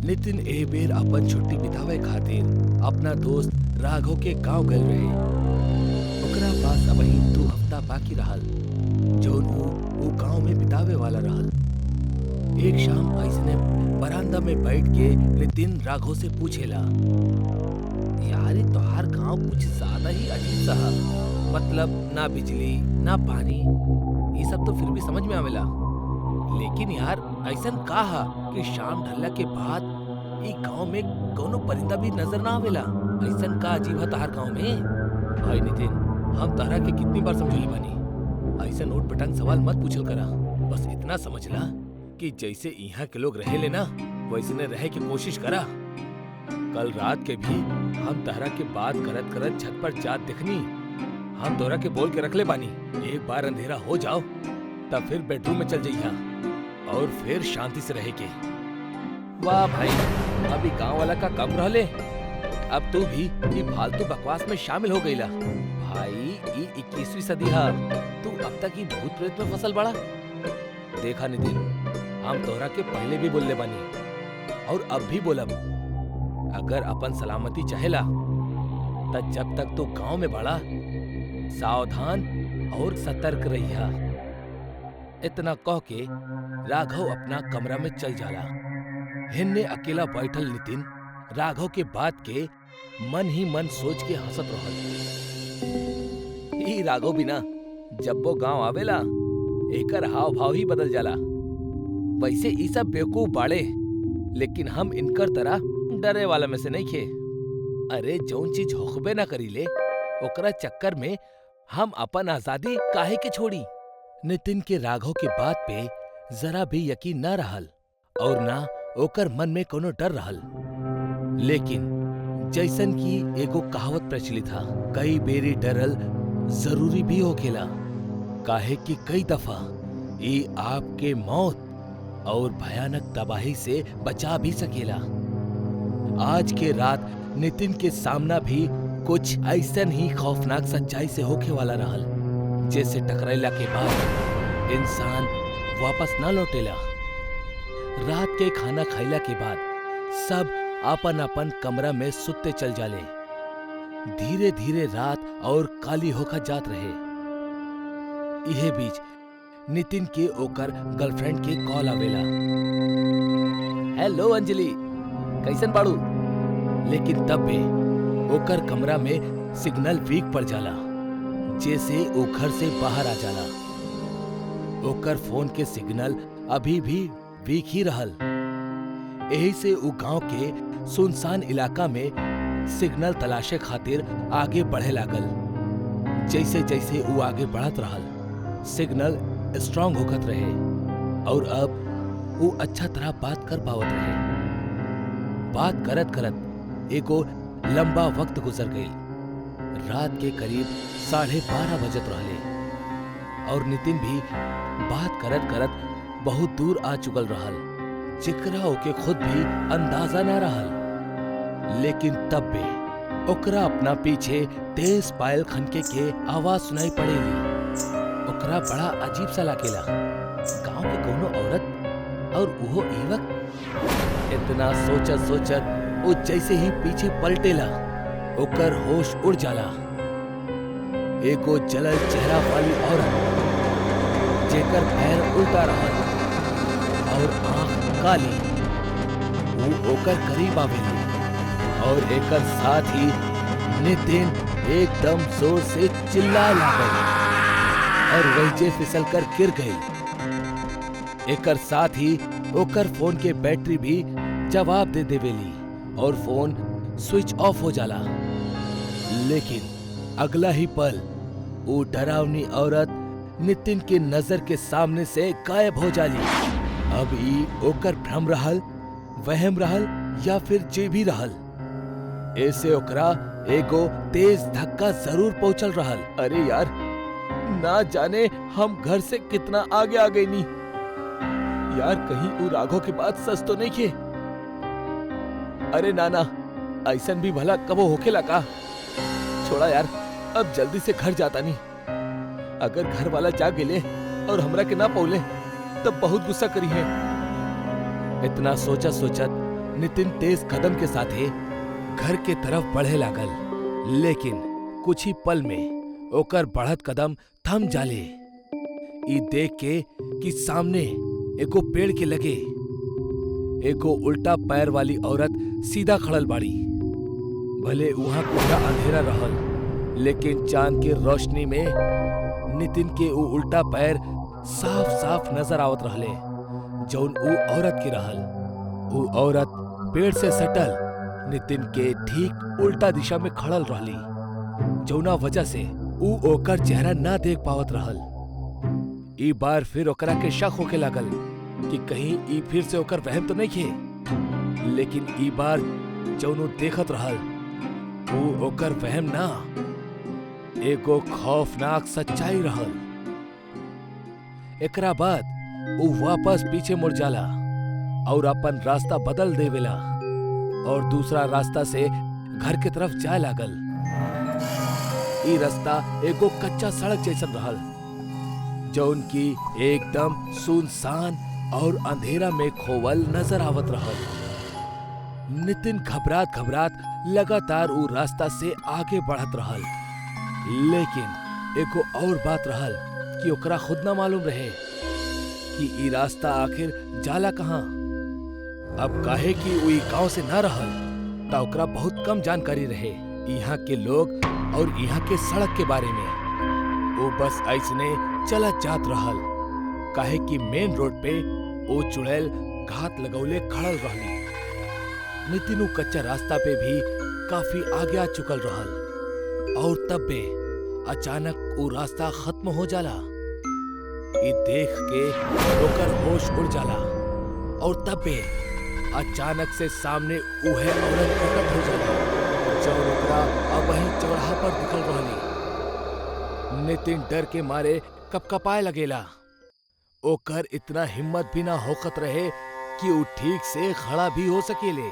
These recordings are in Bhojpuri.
नितिन ए बेर अपन छुट्टी बितावे खातिर अपना दोस्त राघव के गांव गए रहे। ओकरा पास अबही 2 हफ्ता बाकी रहल जोन वो गांव में बितावे वाला रहल। एक शाम ऐसने बरामदा में बैठ के नितिन राघव से पूछेला, यार ये तोहार गांव कुछ ज्यादा ही अजीब सा है। मतलब ना बिजली ना पानी, ये सब तो फिर भी समझ में आवेला, लेकिन यार ऐसन का हा कि शाम ढलला के बाद ई गांव में कोनो परिंदा भी नजर ना आवेला। ऐसन का अजीब है तोहार गांव में? भाई नितिन, हम तारा के कितनी बार समझौले बानी, ऐसन उठ पटांग सवाल मत पूछल करा। बस इतना समझला कि जैसे यहाँ के लोग रहे ले ना, वैसने रहे की कोशिश करा। कल रात के भी हम तारा के बात करत करत छत पर जात दिखनी। हम तोरा के बोल के रख ले बानी, एक बार अंधेरा हो जाओ तब फिर बेडरूम में चल जाइया और फिर शांति से रहे के। वाह भाई, अभी गांव वाला का कम रहले, अब तू भी ये फालतू बकवास में शामिल हो गईला। भाई ये 21वीं सदी है, तू अब तक ये भूत प्रेत में फसल बड़ा। देखा नितिन, हम तोहरा के पहले भी बोलले बानी और अब भी बोलब, अगर अपन सलामती चाहेला तब जब तक तो गांव में बड़ा सावधान और सतर्क रहिया। इतना कह के राघव अपना कमरा में चल जाला। हिन्ने अकेला बैठल नितिन राघव के बात के मन ही मन सोच के हंसत रहल। ई राघव भी ना जब वो गांव आवेला एकर हाव भाव ही बदल जाला। वैसे ई सब बेवकूफ बाड़े, लेकिन हम इनकर तरह डरे वाला में से नहीं खे। अरे जौन चीज होखबे ना करीले ओकरा चक्कर में हम अपन आजादी काहे के छोड़ी। नितिन के राघव के बात पे जरा भी यकीन ना रहल और ना ओकर मन में कोनो डर रहल। लेकिन जैसन की एगो कहावत प्रचलित था, कई बेरी डरल जरूरी भी होखेला, काहे कि कई दफा ये आपके मौत और भयानक तबाही से बचा भी सकेला। आज के रात नितिन के सामना भी कुछ ऐसन ही खौफनाक सच्चाई से होके वाला रहल, जैसे टकराइला के बाद इंसान वापस ना लौटेला। रात के खाना खाइला के बाद सब अपन अपन कमरा में सुत्ते चल जाले। धीरे धीरे रात और काली होकर जात रहे। इहे बीच नितिन के ओकर गर्लफ्रेंड के कॉल आवेला। हेलो अंजलि, कैसन बाड़ू? लेकिन तब भी ओकर कमरा में सिग्नल वीक पड़ जाला, जैसे वो घर से बाहर आ जाला। ओकर फोन के सिग्नल अभी भी वीक ही रहल। यही से वो गांव के सुनसान इलाका में सिग्नल तलाशे खातिर आगे बढ़े लागल। जैसे जैसे वो आगे बढ़त रहल, सिग्नल स्ट्रांग होकर रहे और अब वो अच्छा तरह बात कर पावत रहे। बात करत करत एगो लंबा वक्त गुजर गई। रात के करीब 12:30 बजत रहले और नितिन भी बात करत करत बहुत दूर आ चुकल रहल, जेकरा ओके खुद भी अंदाजा ना रहल। लेकिन तब भी ओकरा अपना पीछे तेज पायल खनके के आवाज सुनाई पड़ेली। ओकरा बड़ा अजीब सा लागेला, गांव के कोनो औरत और वो ई वक्त। इतना सोचत सोचत वो जैसे ही पीछे पलटेला, ओकर होश उड़ जाला। एगो जलल चेहरा वाली औरत, जेकर पैर उल्टा रहल और आंख काली, वो ओकर करीब आवेली और एकर साथ ही नितिन एकदम जोर से चिल्लाए लागल और वहीजे फिसल कर गिर गई। एकर साथ ही ओकर फोन के बैटरी भी जवाब दे देवेली और फोन स्विच ऑफ हो जाला। लेकिन अगला ही पल वो डरावनी औरत नितिन के नजर के सामने से गायब हो जाली। अब ई ओकर भ्रम रहल, वहम रहल या फिर जे भी रहल, ऐसे ओकरा एगो तेज धक्का जरूर पहुंचल रहल। अरे यार, ना जाने हम घर से कितना आगे आ गई नी। यार कहीं वो राघव की बात सच तो नहीं खे? अरे नाना, ऐसन भी भला कबो होखेला का? छोड़ा यार, अब जल्दी से घर जाता नहीं। अगर घर वाला जाग गेले और हमरा के ना पौले तब बहुत गुस्सा करी है। इतना सोचत सोचत नितिन तेज कदम के साथे घर के तरफ बढ़े लागल, लेकिन कुछ ही पल में ओकर बढ़त कदम थम जाले। ई देख के कि सामने एको पेड़ के लगे एको उल्टा पैर वाली औरत सीधा खड़ल बाड़ी। भले वहां पूरा अंधेरा रहल, लेकिन चांद के रोशनी में नितिन के वो उल्टा पैर साफ साफ नजर आवत रहले, जौन ऊ औरत की रहल। वो औरत पेड़ से सटल नितिन के ठीक उल्टा दिशा में खड़ल रहली, जौना वजह से ऊ ओकर चेहरा ना देख पावत रहल। ई बार फिर ओकरा के शक होके लागल कि कहीं ई फिर से ओकर वहम तो नहीं खे, लेकिन ई बार जौन ऊ देखत रहल ऊ ओकर वहम ना, एगो खौफनाक सच्चाई रहल। एकरा बाद ऊ वापस पीछे मुड़ जाला और अपन रास्ता बदल देवेला और दूसरा रास्ता से घर के तरफ जाए लागल। ई रास्ता एगो कच्चा सड़क जैसन रहल, जौन की एकदम सुनसान और अंधेरा में खोवल नजर आवत रहल। नितिन घबरात घबरात लगातार ऊ रास्ता से आगे बढ़त रहल, लेकिन एको और बात रहल कि ओकरा खुद ना मालूम रहे कि ई रास्ता आखिर जाला कहाँ। अब काहे कि ऊ ई गांव से ना रहल ता ओकरा बहुत कम जानकारी रहे यहाँ के लोग और यहाँ के सड़क के बारे में। वो बस ऐसने चलत जात रहल, काहे कि मेन रोड पे वो चुड़ैल घात लगौले खड़ल रहली। नितिन कच्चा रास्ता पे भी काफी आगे आ चुकल रहल और तब बे अचानक वो रास्ता खत्म हो जाला। ये देख के ओकर होश उड़ जाला और तब बे अचानक से सामने उहे औरत प्रकट हो जाला, जौन ओकरा अब वहीं चौराहा पर दिखल रहली। नितिन डर के मारे कपकपाए लगेला। ओकर इतना हिम्मत भी ना होकत रहे कि वो ठीक से खड़ा भी हो सकेले।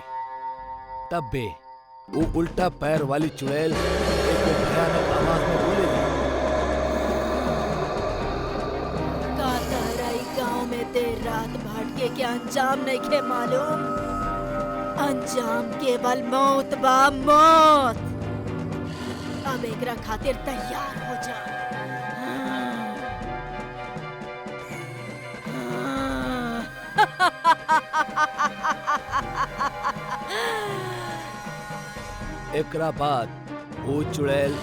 तब बे वो उल्टा पैर वाली चुड़ैल एक भयानक आवाज में बोलेगी, का तारा ई गांव में देर रात भटके के अंजाम नहीं खे मालूम? अंजाम केवल मौत बा, मौत। अब एकरा खातिर तैयार हो जा। एकरा बाद वो चुड़ैल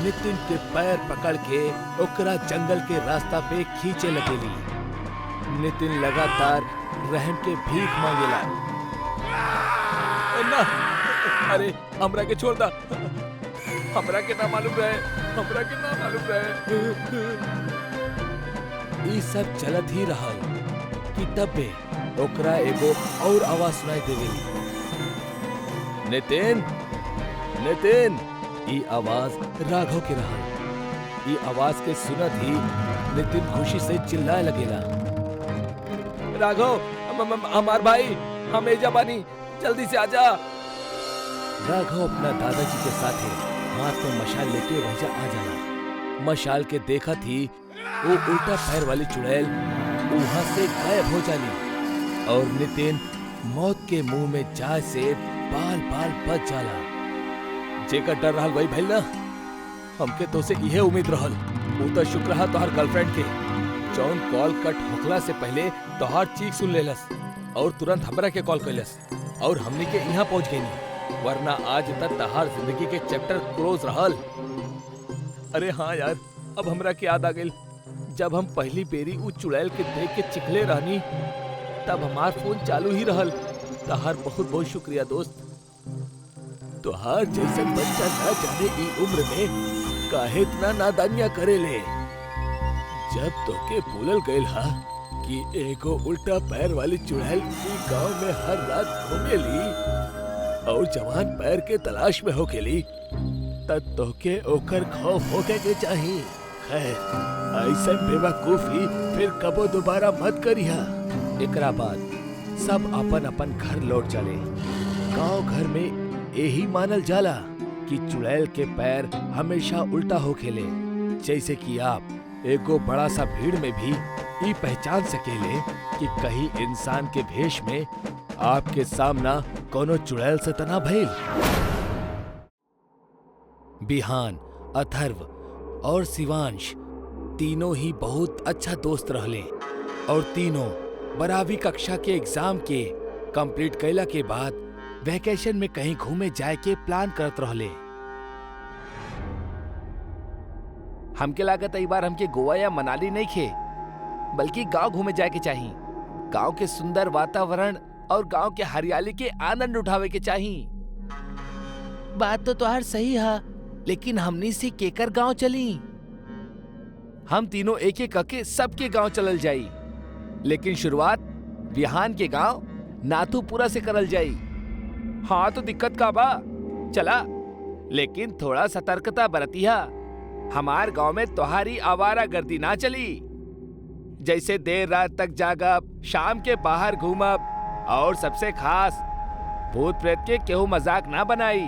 नितिन के पैर पकड़ के ओकरा जंगल के रास्ता पे खींचे लगेली। नितिन लगातार रहम के भीख मांगेला। ना, अरे हमरा के छोड़ दा, हमरा के ना मालूम रहे, हमरा के ना मालूम रहे। ई सब चलत ही रहल कि तब बे ओकरा एगो और आवाज सुनाई देवेली, नितिन, नितिन। ई आवाज राघव के रहल। ई आवाज के सुनत ही नितिन खुशी से चिल्लाए लगेला, राघव, हमार भाई, हम एजा बानी, जल्दी से आजा। राघव अपना दादाजी के साथे हाथ में मशाल लेके वहीं आ जाला। मशाल के देखत ही वो उल्टा पैर वाली चुड़ैल वहां से गायब हो जाली और नितिन मौत के मुंह में जाए से बाल बाल बच जाला। जेकर डर रहल वही भइल ना, हमके तो से इहे उम्मीद रहल। वो तो शुक्र रहा तोहार गर्लफ्रेंड के, जौन कॉल कट होखला से पहले तोहार चीख सुन लेलस और तुरंत हमरा के कॉल कैलस और हमनी के यहाँ पहुँच गई, वरना आज तक तोहार जिंदगी के चैप्टर क्लोज रहल। अरे हाँ यार, अब हमरा के याद आ गई, जब हम पहली बेरी उस चुड़ैल के देख के चिखले रहनी तब हमार फोन चालू ही रहल। तोहार बहुत बहुत शुक्रिया दोस्त। तोहार जैसन बच्चा ना जाने की उम्र में काहे इतना नादानिया करेले। जब तोके बोलल गइल हा कि एगो उल्टा पैर वाली चुड़ैल ई गांव में हर रात घूमेली और जवान पैर के तलाश में होकेली, तब तोके ओकर खौफ होके के चाही। खैर, ऐसा बेवकूफी फिर कबो दोबारा मत करिहा। एकरा बाद सब अपन अपन घर लौट चले। गांव घर में यही मानल जाला कि चुड़ैल के पैर हमेशा उल्टा होखेले, जैसे कि आप एगो बड़ा सा भीड़ में भी ये पहचान सकेले कि कहीं इंसान के भेष में आपके सामना कोनो चुड़ैल से तना भइल। बिहान, अथर्व और शिवांश तीनों ही बहुत अच्छा दोस्त रहले और तीनों 12वीं कक्षा के एग्जाम के कंप्लीट कैला के बाद वैकेशन में कहीं घूमे जाए के प्लान करत रहले। हमके लागत ई बार हमके गोवा या मनाली नहीं खे, बल्कि गांव घूमे जाए के चाहिए। गांव के सुंदर वातावरण और गांव के हरियाली के आनंद उठावे के चाहिए। बात तो तुहार सही है, लेकिन हमनी से केकर गांव चली? हम तीनों एक एक करके सबके गांव चलल जाई, लेकिन शुरुआत बिहान के गांव नाथूपुरा से करल जाई। हाँ तो दिक्कत का बा, चला, लेकिन थोड़ा सतर्कता बरतिया। हमार गांव में तुम्हारी आवारा गर्दी ना चली, जैसे देर रात तक जागब, शाम के बाहर घूमब और सबसे खास भूत प्रेत के केहू मजाक ना बनाई।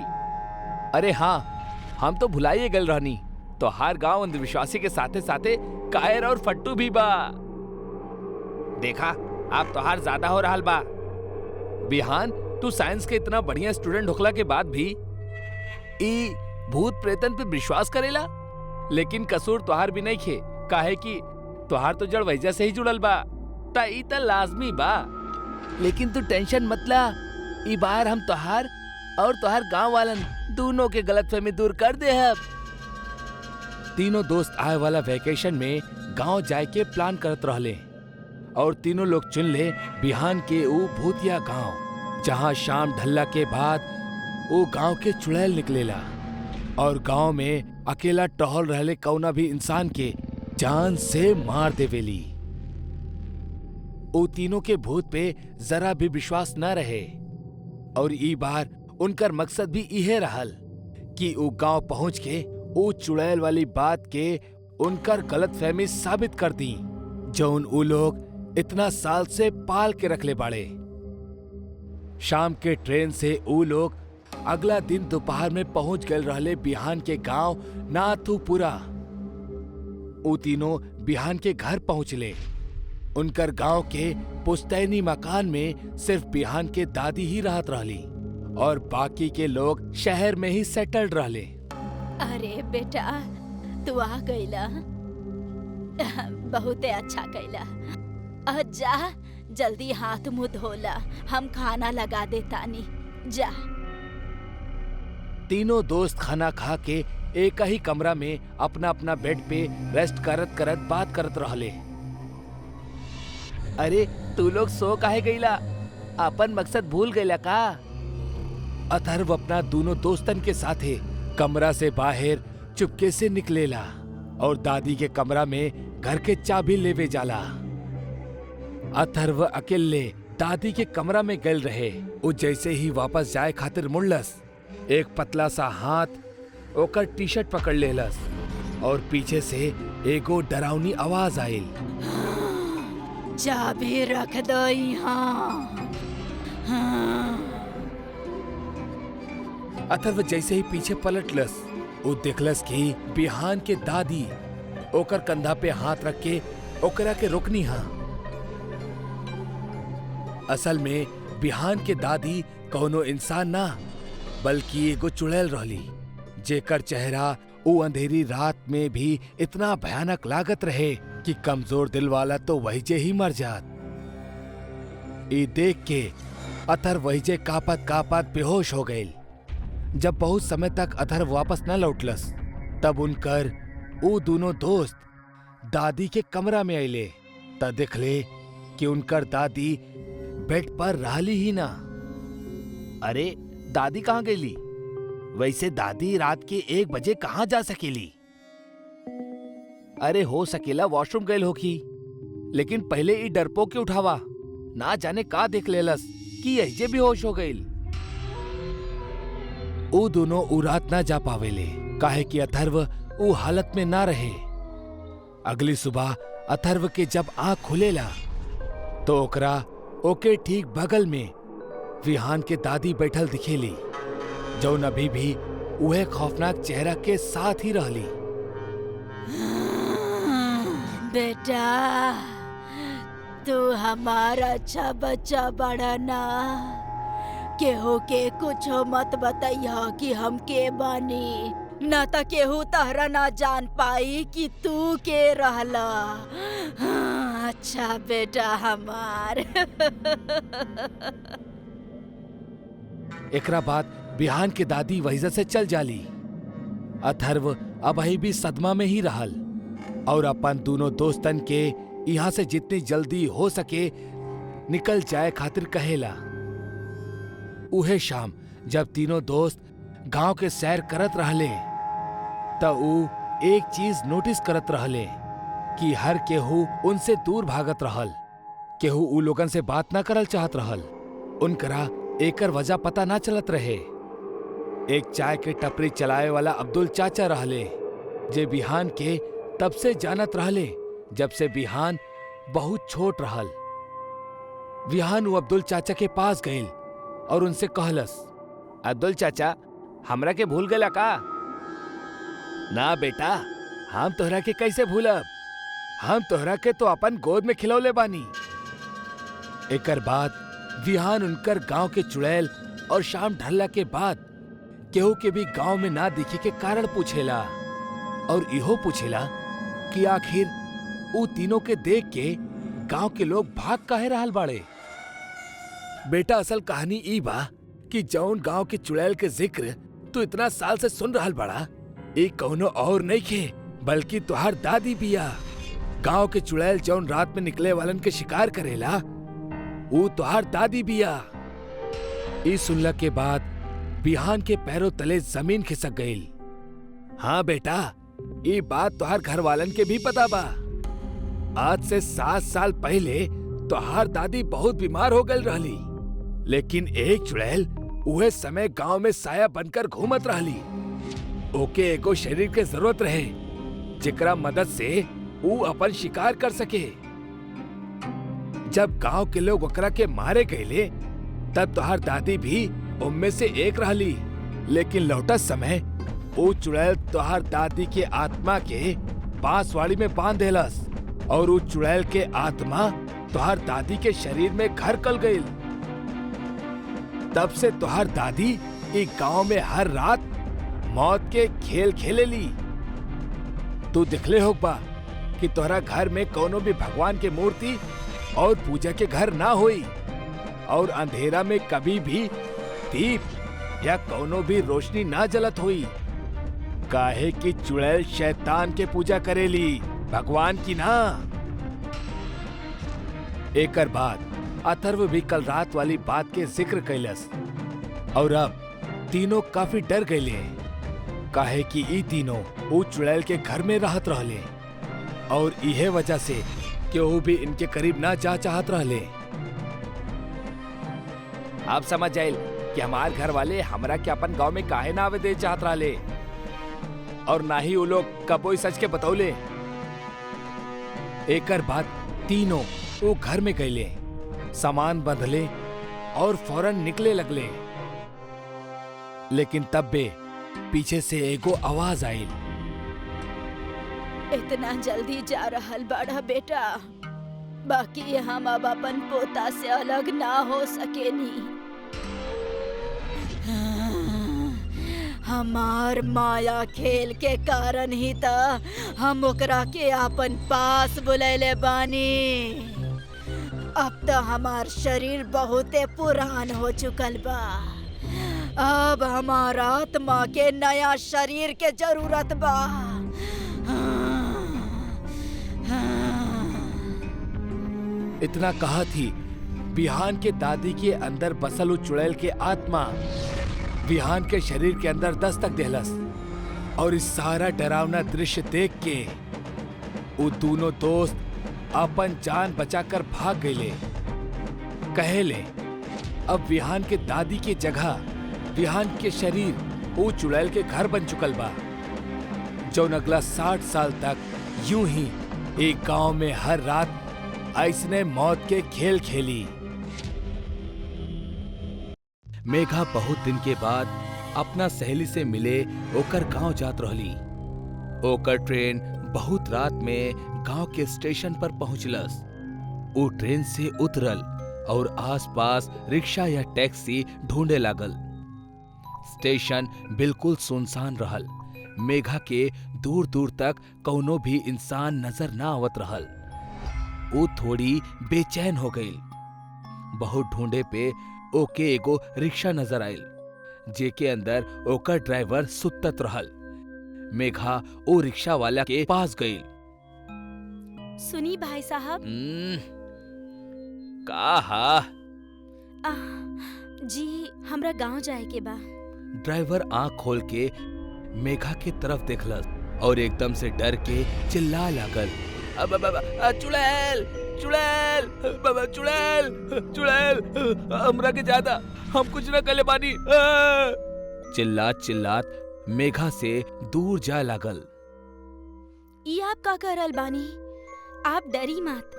अरे हाँ, हम तो भुलाइए गल रहनी, तो हर गांव अंधविश्वासी के साथे साथे कायर और फट्टू भी बा। देखा, आप तो हार ज्यादा हो रहा बा। बिहान, तू साइंस के इतना बढ़िया स्टूडेंट होखला के बाद भी ई भूत प्रेतन पे विश्वास करेला। लेकिन कसूर तोहार भी नहीं खे, काहे कि तोहार तो जड़ वैजा से ही जुड़ल बा, ता ई त लाजमी बा। लेकिन तू टेंशन मत ला, ई बार हम तोहार और तोहार गांव वालन दोनों के गलतफहमी दूर कर दे। अब तीनों दोस्त आए वाला वैकेशन में गांव जाए के प्लान करत रहले और तीनों लोग चुन ले बिहान के ऊ भूतिया गांव, जहां शाम ढलला के बाद वो गांव के चुड़ैल निकलेला और गांव में अकेला टहल रहले कौना भी इंसान के जान से मार देवेली। वो तीनों के भूत पे जरा भी विश्वास न रहे और ई बार उनकर मकसद भी इहे रहल कि वो गांव पहुंच के वो चुड़ैल वाली बात के उनकर गलतफहमी साबित कर दी, जौन वो लोग इतना साल से पाल के रखले बाड़े। शाम के ट्रेन से वो लोग अगला दिन दोपहर में पहुंच गए रहले बिहान के गांव नाथूपुरा। वो तीनों बिहान के घर पहुंचले। उनकर गांव के पुश्तैनी मकान में सिर्फ बिहान के दादी ही रहत रहली और बाकी के लोग शहर में ही सेटल्ड रहले। अरे बेटा, तू आ गईला, बहुते अच्छा कैला। जा जल्दी हाथ मुंह धोला, हम खाना लगा दे तानी, जा। तीनों दोस्त खाना खा के एक ही कमरा में अपना अपना बेड पे रेस्ट करत करत बात करत रहले। अरे तू लोग सो काहे गईला? अपन मकसद भूल गईला का? अथर्व अपना दोनों दोस्तन के साथे कमरा से बाहर चुपके से निकलेला और दादी के कमरा में घर के चाबी लेवे जाला। अथर्व अकेले दादी के कमरा में गल रहे। वो जैसे ही वापस जाए खातिर मुड़लस, एक पतला सा हाथ ओकर टी शर्ट पकड़ लेलस और पीछे से एगो डरावनी आवाज आइल। चाबी रख दो यहाँ। अथर्व जैसे ही पीछे पलटलस, वो देखलस कि बिहान के दादी ओकर कंधा पे हाथ रख के ओकरा के रोकनी हा। असल में बिहान के दादी कौनो इंसान ना, बल्कि एगो चुड़ैल रहली, जेकर चेहरा वो अंधेरी रात में भी इतना भयानक लागत रहे कि कमजोर दिल वाला तो वहीजे ही मर जात। ये देख के अथर्व वहीजे कापत कापत बेहोश हो गए। जब बहुत समय तक अथर्व वापस न लौटलस, तब उनकर वो दोनों दोस्त दादी के कमरा में आइले। तब देखले कि उनकर दादी बेड पर रहली ही ना। अरे दादी कहाँ गईली? वैसे दादी रात के 1 बजे कहाँ जा सकेली? अरे हो सकेला वॉशरूम गए होखी, लेकिन पहले ई डरपोक के उठावा, ना जाने का देख लेलस कि यही भी होश हो गईल। वो दोनों उ रात ना जा पावेले, काहे कि अथर्व वो हालत में ना रहे। अगली सुबह अथर्व के जब आँख खुलेला तो ओकरा ओके ठीक बगल में विहान के दादी बैठल दिखेली, जौन अभी भी उहे खौफनाक चेहरा के साथ ही रहली। बेटा, तू हमारा अच्छा बच्चा बड़ा ना। केहू के कुछो मत बताइया कि हम के बानी, न त केहू तहरा ना जान पाई कि तू के रहला। हाँ, अच्छा बेटा हमार। एकरा बाद बिहान के दादी वहीजा से चल जाली। अथर्व अबही भी सदमा में ही रहल और अपन दोनों दोस्तन के यहाँ से जितनी जल्दी हो सके निकल जाए खातिर कहेला। उहे शाम जब तीनों दोस्त गांव के सैर करत रहले त ऊ एक चीज नोटिस करत रहले कि हर केहू उनसे दूर भागत रहल। केहू ऊ लोगन से बात ना करल चाहत रहल। उनकरा एकर वजह पता ना चलत रहे। एक चाय के टपरी चलाए वाला अब्दुल चाचा रहले जे बिहान के तब से जानत रहले जब से बिहान बहुत छोट रहल। बिहान वो अब्दुल चाचा के पास गईल और उनसे कहलस, अब्दुल चाचा हमरा के भूल गला का? ना बेटा, हम तोहरा के कैसे भूलब? हम तोहरा के तो अपन गोद में खिलौले बानी। एकर बाद विहान उनकर गांव के चुड़ैल और शाम ढलला के बाद केहू के भी गांव में ना दिखे के कारण पूछेला और इहो पूछेला कि आखिर ऊ तीनों के देख के गांव के लोग भाग काहे रहल बाड़े। बेटा असल कहानी ई बा कि जौन गांव के चुड़ैल के जिक्र तू इतना साल से सुन रहल बड़ा, ई कौनो और नहीं खे बल्कि तुहार दादी बिया। गांव के चुड़ैल जौन रात में निकले वालन के शिकार करेला ऊ तुहार दादी बिया। ई सुनला के बाद बिहान के पैरों तले जमीन खिसक गईल। हाँ बेटा, ई बात तुहार घर वालन के भी पता बा। आज से 7 साल पहले तुहार दादी बहुत बीमार हो गई रहली, लेकिन एक चुड़ैल उहे समय गांव में साया बनकर घूमत रहली। ओके एगो शरीर के जरूरत रहे जेकरा मदद से ऊ अपन शिकार कर सके। जब गांव के लोग ओकरा के मारे गए तब तुहार दादी भी उनमें से एक रहली, लेकिन लौटत समय वो चुड़ैल तुहार दादी के आत्मा के बांसवाड़ी में बांध देलस और वो चुड़ैल के आत्मा तुहार दादी के शरीर में घर कर गई। तब से तुहार दादी एक गांव में हर रात मौत के खेल खेलेली। तू दिखले होगा कि तोहरा घर में कोनो भी भगवान के मूर्ति और पूजा के घर ना होई और अंधेरा में कभी भी दीप या कोनो भी रोशनी ना जलत हुई, काहे कि चुड़ैल शैतान के पूजा करेली, भगवान की ना। एकर बाद अथर्व भी कल रात वाली बात के जिक्र कैलस और अब तीनों काफी डर गए, काहे कि ई तीनों वो चुड़ैल के घर में रहत रहले और इहे वजह से केहू भी इनके करीब ना जा चाहत रहले। आप समझ जाइल कि हमार घर वाले हमरा के अपन गांव में काहे ना आवे दे चाहत रहले और ना ही वो लोग कबोई सच के बतौले। एकर बाद तीनों वो घर में गईले, सामान बंधले और फौरन निकले लगले, लेकिन तब बे पीछे से एगो आवाज आइल। इतना जल्दी जा रहल बाड़ा बेटा, बाकी हम अब अपन पोता से अलग ना हो सकेनी। हमार माया खेल के कारण ही त हम ओकरा के अपन पास बुलैले बानी। अब तो हमार शरीर बहुते पुरान हो चुकल बा, अब हमार आत्मा के नया शरीर के जरूरत बा। इतना कहा थी बिहान के दादी के अंदर बसल वो चुड़ैल के आत्मा बिहान के शरीर के अंदर दस्तक देहलस और इस सारा डरावना दृश्य देख के वो दोनों दोस्त अपन जान बचाकर भाग गए। कहेले अब बिहान के दादी के जगह बिहान के शरीर वो चुड़ैल के घर बन चुकल बा, जो अगला 60 साल तक यूं ही एक गांव में हर रात ऐसने मौत के खेल खेली। मेघा बहुत दिन के बाद अपना सहेली से मिले ओकर गांव जात रहली। ओकर ट्रेन बहुत रात में गांव के स्टेशन पर पहुंचलस। वो ट्रेन से उतरल और आसपास रिक्शा या टैक्सी ढूंढे लागल। स्टेशन बिल्कुल सुनसान रहल। मेघा के दूर दूर तक कौनो भी इंसान नजर ना आवत रहल। वो थोड़ी बेचैन हो गई। बहुत ढूंढे पे ओके एगो रिक्शा नजर आयल, जेके अंदर ओकर ड्राइवर सुतत रहल। मेघा ओ रिक्शा वाला के पास गई। सुनी भाई साहब। कहा? जी हमरा गांव जाए के बा। ड्राइवर आंख खोल के मेघा के तरफ देखलस और एकदम से डर के चिल्ला लागल, चुड़ैल चुड़ैल बाबा, चुड़ैल चुड़ैल, हमरा के ज्यादा, हम कुछ न कले बानी। चिल्लात चिल्लात मेघा से दूर जाए लागल। ई आप का करल बानी? आप डरी मत,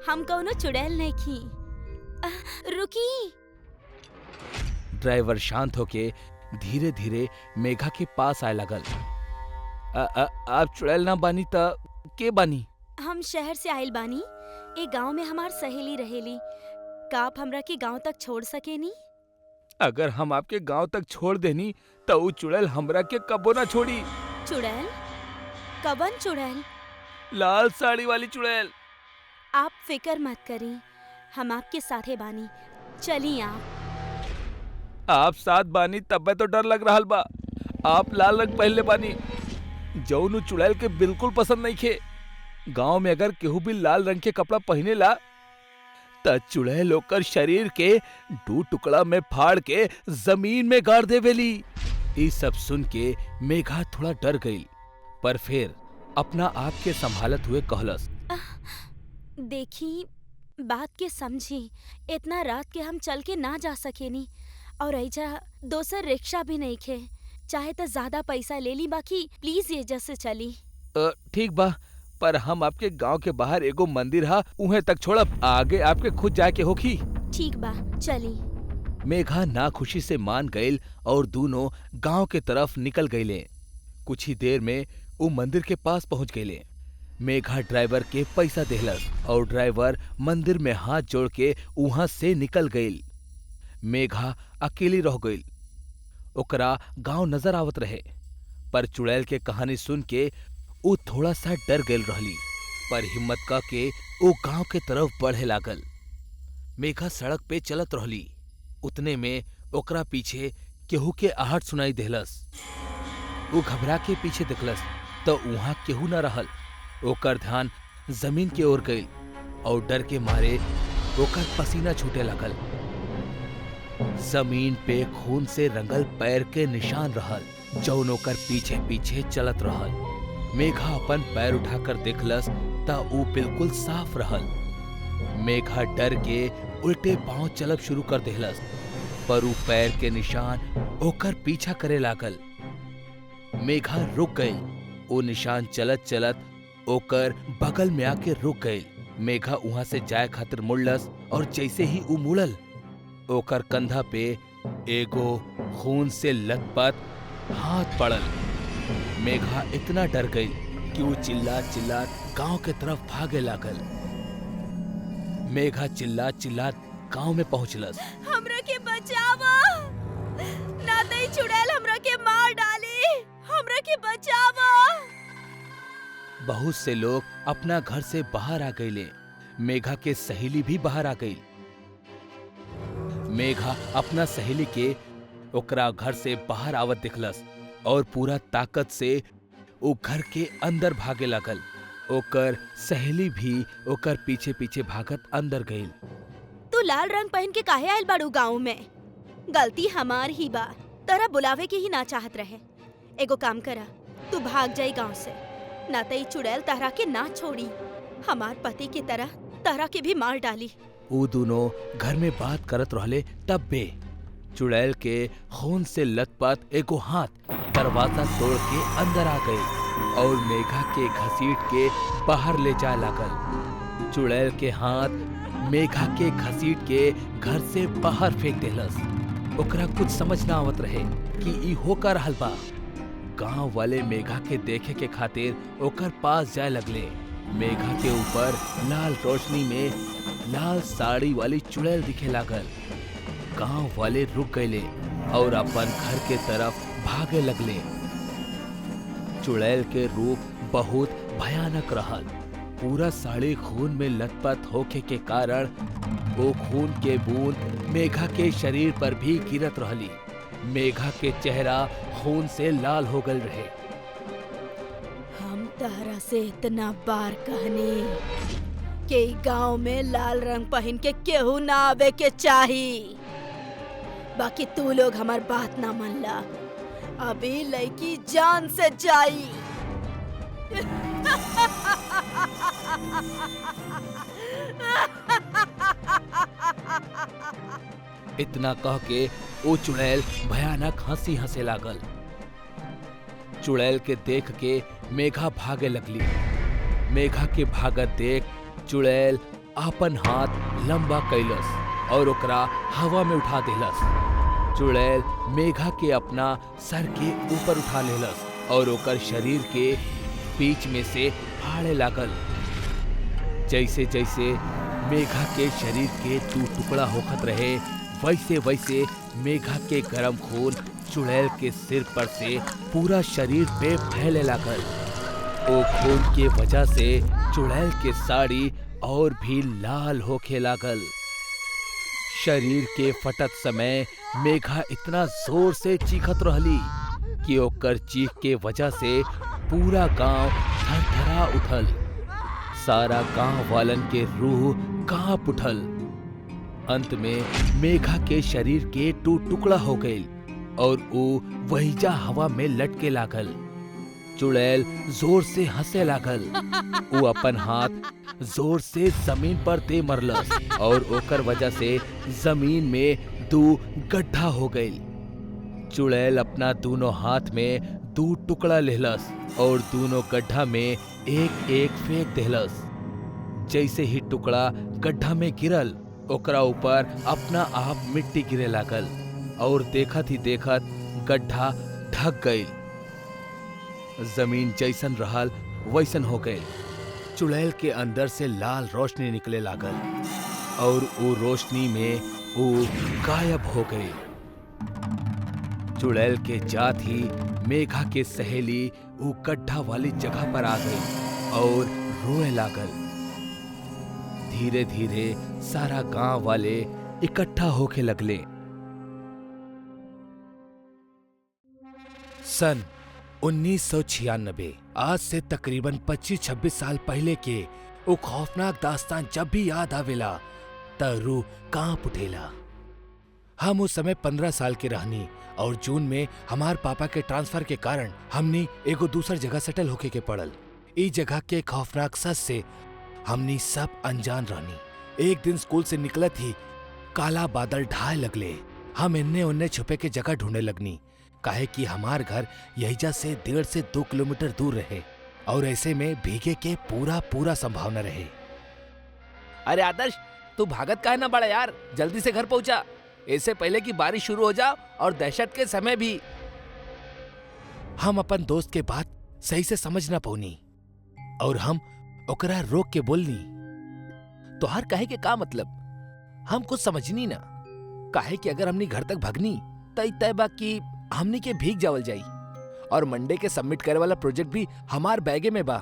हम कौनो चुड़ैल नहीं खी। रुकी। ड्राइवर शांत होके धीरे धीरे मेघा के पास आए लगल। आप चुड़ैल ना बानी त के बानी? हम शहर से आइल बानी। ए गांव में हमार सहेली रहेली। का आप हमरा के गांव तक छोड़ सकेनी? अगर हम आपके गांव तक छोड़ देनी तो उ चुड़ैल हमरा के कबो ना छोड़ी। चुड़ैल? कवन चुड़ैल? लाल साड़ी वाली चुड़ैल। आप फिक्र मत करी, हम आपके साथे बानी। चली आप साथ बानी तब तो डर लग रहा बा। आप लाल रंग पहनले बानी, जौन चुड़ैल के बिल्कुल पसंद नहीं खे। गांव में अगर केहू भी लाल रंग के कपड़ा पहने ला त चुड़ैल ओकर शरीर के 2 टुकड़ा में फाड़ के जमीन में गाड़ देवेली। ये सब सुन के मेघा थोड़ा डर गई, पर फिर अपना आप के संभालत हुए कहलस, देखी बात के समझी। इतना रात के हम चल के ना जा सकेनी और ऐजा दोसर रिक्शा भी नहीं खे। चाहे तो ज्यादा पैसा ले ली, बाकी प्लीज ये जैसे चली। ठीक बा, पर हम आपके गांव के बाहर एगो मंदिर हा, उहे तक छोड़ब, आगे आपके खुद जाए के होखी। ठीक बा, चली। मेघा नाखुशी से मान गईल और दोनों गांव के तरफ निकल गईले। कुछ ही देर में वो मंदिर के पास पहुंच गईले। मेघा ड्राइवर के पैसा देहलस और ड्राइवर मंदिर में हाथ जोड़ के वहां से निकल गईल। मेघा अकेली रह गईल। ओकरा गांव नजर आवत रहे, पर चुड़ैल के कहानी सुन के वो थोड़ा सा डर गईल रहली, पर हिम्मत का के वो गांव के तरफ बढ़े लागल। मेघा सड़क पे चलत रहली। उतने में ओकरा पीछे केहू के आहट सुनाई देहलस। वो घबरा के पीछे देखलस तो वहां केहू न रहल। ओकर ध्यान जमीन की ओर गईल और डर के मारे ओकर पसीना छूटे लगल। जमीन पे खून से रंगल पैर के निशान रहल, जौन ओकर पीछे पीछे चलत रहल। मेघा अपन पैर उठाकर देखलस ता ऊ बिल्कुल साफ रहल। मेघा डर के उल्टे पांव चलब शुरू कर देहलस, पर ऊ पैर के निशान ओकर पीछा करे लागल। मेघा रुक गई। वो निशान चलत चलत ओकर बगल में आके रुक गई। मेघा वहां से जाए खातिर मुड़लस और जैसे ही ऊ मुड़ल, ओकर कंधा पे एगो खून से लथपथ हाथ पड़ल। मेघा इतना डर गई कि वो चिल्लात चिल्लात गांव के तरफ भागे लागल। मेघा चिल्लात चिल्लात गांव में पहुंचलस। हमरा के बचावा, ना दई चुड़ैल हमरा के मार डाली, हमरा के बचावा। बहुत से लोग अपना घर से बाहर आ गईले। मेघा के सहेली भी बाहर आ गई। मेघा अपना सहेली के ओकरा घर से बाहर आवत दिखलस और पूरा ताकत से वो घर के अंदर भागे लागल। ओकर सहेली भी ओकर पीछे पीछे भागत अंदर गई। तू लाल रंग पहन के काहे आइल बाड़ू गाँव में? गलती हमार ही बा, तोरा बुलावे के ही ना चाहत रहे। एगो काम करा, तू भाग जाई गाँव से, ना तई चुड़ैल तहरा के ना छोड़ी। हमार पति की तरह तहरा के भी मार डाली। वो दोनों घर में बात करत रहले, तब बे चुड़ैल के खून से लथपथ एगो हाथ दरवाजा तोड़ के अंदर आ गई और मेघा के घसीट के बाहर ले जाए लागल। चुड़ैल के हाथ मेघा के घसीट के घर से बाहर फेंक देलस। ओकरा कुछ समझ ना आवत रहे कि ई हो का रहल बा। गांव वाले मेघा के देखे के खातिर ओकर पास जाए लगले। मेघा के ऊपर लाल रोशनी में लाल साड़ी वाली चुड़ैल दिखे लागल। गांव वाले रुक गए और अपन घर के तरफ भागे लगले। चुड़ैल के रूप बहुत भयानक रहल। पूरा साड़ी खून में लथपथ होके के कारण वो खून के बूंद मेघा के शरीर पर भी गिरत रहली। मेघा के चेहरा खून से लाल हो गल रहे। हम तहरा से इतना बार कहनी कि गांव में लाल रंग पहन के केहू ना आवे के चाही, बाकी तू लोग हमार बात ना मनला। अभी लड़की जान से जाई। इतना कह के वो चुड़ैल भयानक हंसी हंसे लागल। चुड़ैल के देख के मेघा भागे लगली। मेघा के भागत देख चुड़ैल अपन हाथ लंबा कैलस और ओकरा हवा में उठा देलस। चुड़ैल मेघा के अपना सर के ऊपर उठा लेलस और ओकर शरीर के बीच में से फाड़े लागल। जैसे जैसे मेघा के शरीर के दो टुकड़ा होखत रहे, वैसे वैसे मेघा के गरम खून चुड़ैल के सिर पर से पूरा शरीर पे फैले लागल। ओ खून के वजह से चुड़ैल के साड़ी और भी लाल होके लागल। शरीर के फटत समय मेघा इतना जोर से चीखत रहली कि ओकर चीख के वजह से पूरा गांव थरथरा उठल। सारा गांव वालन के रूह कांप उठल। अंत में मेघा के शरीर के टू टुकड़ा हो गए और वो वहीजा हवा में लटके लागल। चुड़ैल जोर से हंसे लागल। वो अपन हाथ जोर से जमीन पर दे मरलस और ओकर वजह से जमीन में दो गड्ढा हो गई। चुड़ैल अपना दोनों हाथ में दो टुकड़ा लेहलस और दोनों गड्ढा में एक एक फेंक देहलस। जैसे ही टुकड़ा गड्ढा में गिरल, ओकरा ऊपर अपना आप मिट्टी गिरे लागल और देखत ही देखत गड्ढा ढक गई। जमीन जैसन रहल वैसन हो गई। चुड़ैल के अंदर से लाल रोशनी निकले लागल और वो रोशनी में वो गायब हो गई। चुड़ैल के जात ही मेघा के सहेली वो गड्ढा वाली जगह पर आ गई और रोए लागल। धीरे धीरे सारा गांव वाले इकट्ठा होके लगले। सन 1996, आज से तकरीबन 25-26 साल पहले के वो खौफनाक दास्तान जब भी याद आवेला त रूह कांप उठेला। हम उस समय 15 साल के रहनी और जून में हमार पापा के ट्रांसफर के कारण हमनी एगो दूसर जगह सेटल होके के पड़ल। ई जगह के खौफनाक सच से हमनी सब अनजान रहनी। एक दिन स्कूल से निकलत ही काला बादल ढाए लगले। हम इन्ने उन्ने छुपे के जगह ढूंढने लगनी, काहे कि हमार घर यहीजा से 1.5 से 2 किलोमीटर दूर रहे और ऐसे में भीगे के पूरा संभावना रहे। अरे आदर्श, तू भागत काहे ना बड़ा यार, जल्दी से घर पहुंचा, इससे पहले कि बारिश शुरू हो जाए और दहशत के समय भी। हम अपन दोस्त के बात सही से समझ ना पौनी और हम ओकरा रोक के बोलनी। तोहार कहे के का मतलब? हम कुछ समझनी ना। काहे कि अगर हमनी घर तक भगनी तय तय बा कि हमनी के भीग जावल जाई और मंडे के सबमिट करे वाला प्रोजेक्ट भी हमार बैगे में बा।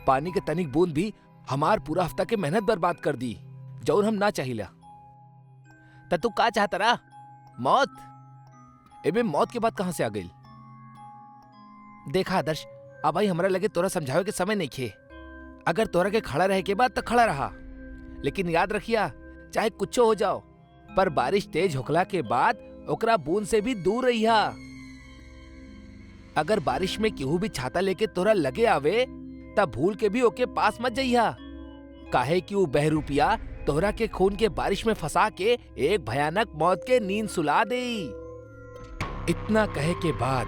पानी के तनिक बूंद भी हमार पूरा हफ्ता के मेहनत बर्बाद कर दी, जौन हम ना चाहिला। त तू का चाहता रहा? मौत? एबे मौत के बाद कहां से आ गई? देखा आदर्श, अब भाई हमरा लगे तोरा समझावे के समय नहीं खे। अगर तोरा के खड़ा रहे के बाद तो खड़ा रहा, लेकिन याद रखिया चाहे कुछ हो जाओ, पर बारिश तेज होखला के बाद ओकरा बूंद से भी दूर रहिया। अगर बारिश में केहू भी छाता लेके तोरा लगे आवे तब भूल के भी ओके पास मत जइहा, काहे कि वो बहरूपिया तोहरा के खून के बारिश में फंसा के एक भयानक मौत के नींद सुला दे। इतना कहे के बाद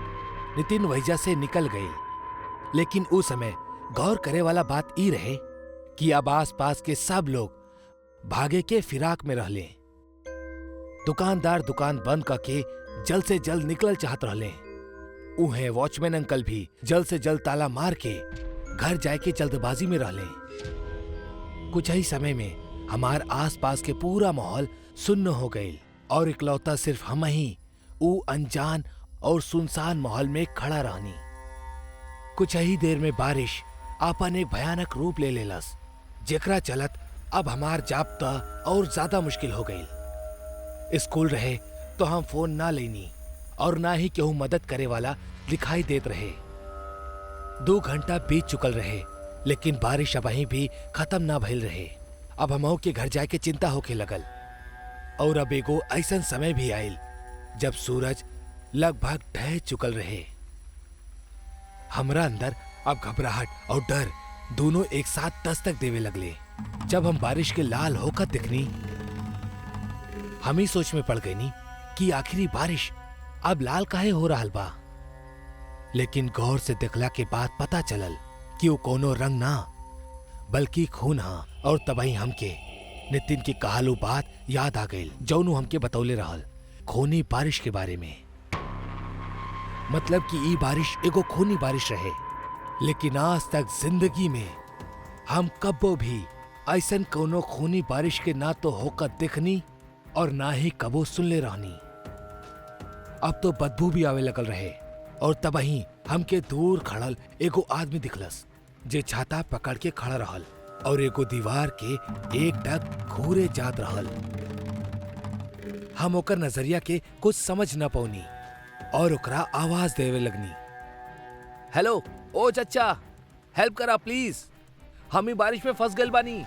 नितिन वहीजा से निकल गए, लेकिन उस समय गौर करे वाला बात ई रहे कि अब आस पास के सब लोग भागे के फिराक में रहले। दुकानदार दुकान बंद करके जल्द से जल्द निकल चाहत रहले। उहे वॉचमैन अंकल भी जल्द से जल्द ताला मार के घर जाए के जल्दबाजी में रहले। कुछ ही समय में हमार आसपास के पूरा माहौल सुन्न हो गईल और इकलौता सिर्फ हम ही ऊ अनजान और सुनसान माहौल में खड़ा रहनी। कुछ ही देर में बारिश आपन एक भयानक रूप ले लेलस, जेकरा चलत अब हमार जाब्ता और ज्यादा मुश्किल हो गई। स्कूल रहे तो हम फोन ना लेनी और ना ही केहू मदद करे वाला दिखाई देत रहे। 2 घंटा बीत चुकल रहे, लेकिन बारिश अबहीं भी खत्म ना भइल रहे। अब हमहू के घर जाए के चिंता होके लगल और अब एगो ऐसन समय भी आयल जब सूरज लगभग ढह चुकल रहे। हमरा अंदर अब घबराहट और डर दोनों एक साथ दस्तक देवे लगले। जब हम बारिश के लाल होकर दिखनी, हम ही सोच में पड़ गईनी कि आखिरी बारिश अब लाल काहे हो रहल बा। लेकिन गौर से देखला के बाद पता चलल कि वो कोनो रंग ना बल्कि खून हा। और तबही हमके नितिन की कहालू बात याद आ गई, जौनू हमके बतौले रहल खूनी बारिश के बारे में। मतलब कि ई बारिश एगो खूनी बारिश रहे, लेकिन आज तक जिंदगी में हम कब्बो भी ऐसन कोनो खूनी बारिश के ना तो होकर दिखनी और ना ही कबो सुनले रहनी। अब तो बदबू भी आवे लगल रहे और तबही हमके दूर खड़ल एगो आदमी दिखलस, जे छाता पकड़ के खड़ा रहल और एगो दीवार के एक टक घूरे जात रहल। हम ओकर नजरिया के कुछ समझ न पौनी और ओकरा आवाज देवे लगनी, हेलो ओ चच्चा, हेल्प करा प्लीज, हम ही बारिश में फंस गइल बानी।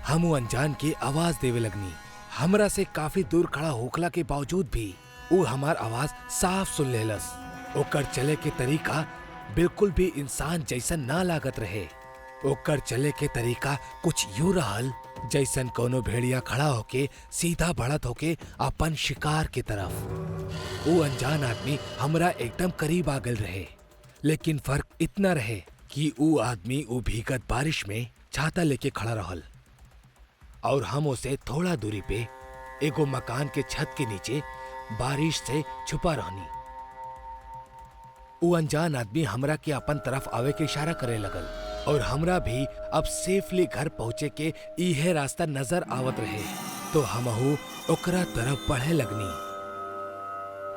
हम अनजान के आवाज देवे लगनी। हमरा से काफी दूर खड़ा होखला के बावजूद भी वो हमार आवाज साफ सुन लेलस। ओकर चले के तरीका बिल्कुल भी इंसान जैसन ना लागत रहे। ओकर चले के तरीका कुछ यूं रहल जैसन कोनो भेड़िया खड़ा होके सीधा बढ़त होके अपन शिकार की तरफ। वो अनजान आदमी हमरा एकदम करीब आ गल रहे, लेकिन फर्क इतना रहे कि वो आदमी वो भीगत बारिश में छाता लेके खड़ा रहल और हम उसे थोड़ा दूरी पे एगो मकान के छत के नीचे बारिश से छुपा रहनी। वो अनजान आदमी हमरा के अपन तरफ आवे के इशारा करे लगल और हमरा भी अब सेफली घर पहुंचे के इहे रास्ता नजर आवत रहे, तो हमहू ओकरा तरफ बढ़े लगनी।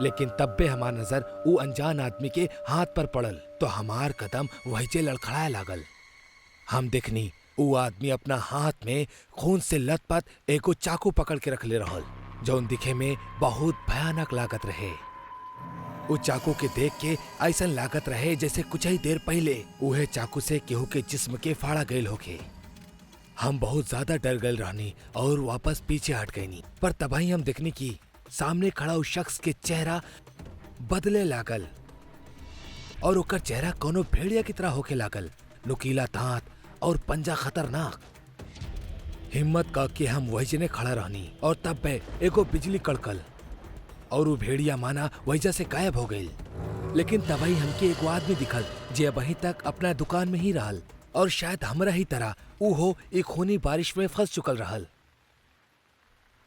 लेकिन तब्बे हमार नजर वो अनजान आदमी के हाथ पर पड़ल तो हमार कदम वहीजे लड़खड़ाए लागल। हम देखनी वो आदमी अपना हाथ में खून से लथपथ एगो चाकू पकड़ के रख ले रहल, जौन दिखे में बहुत भयानक लागत रहे। वो चाकू के देख के ऐसा लागत रहे जैसे कुछ ही देर पहले उहे चाकू से केहू के जिस्म के फाड़ा गयल होके। हम बहुत ज्यादा डर गए रहनी और वापस पीछे हट गईनी, पर तबाही हम देखनी की सामने खड़ा उस शख्स के चेहरा बदले लागल और ओकर चेहरा कोनो भेड़िया की तरह होके लागल, नुकीला दांत और पंजा खतरनाक। हिम्मत करके हम वही जने खड़ा रहनी और तब पे एगो बिजली कड़कल और वो भेड़िया माना वजह से गायब हो गई। लेकिन तभी हमके एगो आदमी दिखल जे अभी तक अपना दुकान में ही रहल और शायद हमरा ही तरह वो एक खूनी बारिश में फंस चुकल रहल।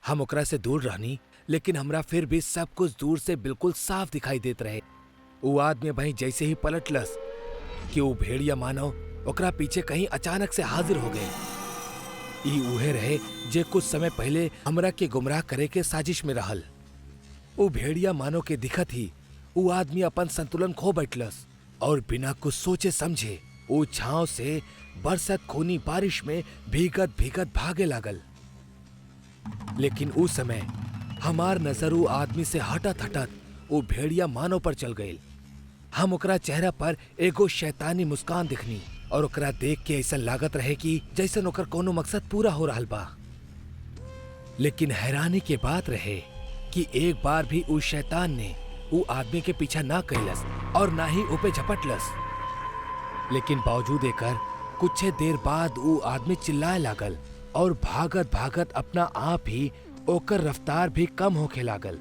हम ओकरा से दूर रहनी, लेकिन हमरा फिर भी सब कुछ दूर से बिल्कुल साफ दिखाई देत रहे। वो आदमी भाई जैसे ही पलटलस कि वो भेड़िया मानव ओकरा पीछे कहीं अचानक से हाजिर हो गए। ई उहे रहे जे कुछ समय पहले हमरा के गुमराह करे के साजिश में रहल। वो भेड़िया मानव के दिखत ही वो आदमी अपन संतुलन खो बैठलस और बिना कुछ सोचे समझे वो छांव से बरसत खूनी बारिश में भीगत भीगत भागे लागल। लेकिन उस समय हमार नजर वो आदमी से हटत हटत वो भेड़िया मानव पर चल गई। हम ओकरा चेहरा पर एगो शैतानी मुस्कान दिखनी और ओकरा देख के ऐसा लागत रहे कि जैसन ओकर कोनो मकसद पूरा हो रहल बा। लेकिन हैरानी के बात रहे कि एक बार भी उस शैतान ने वो आदमी के पीछा ना कैलस और ना ही ऊपे झपटलस। लेकिन बावजूद एकर कुछ देर बाद वो आदमी चिल्लाए लागल और भागत भागत अपना आप ही ओकर रफ्तार भी कम होके लागल।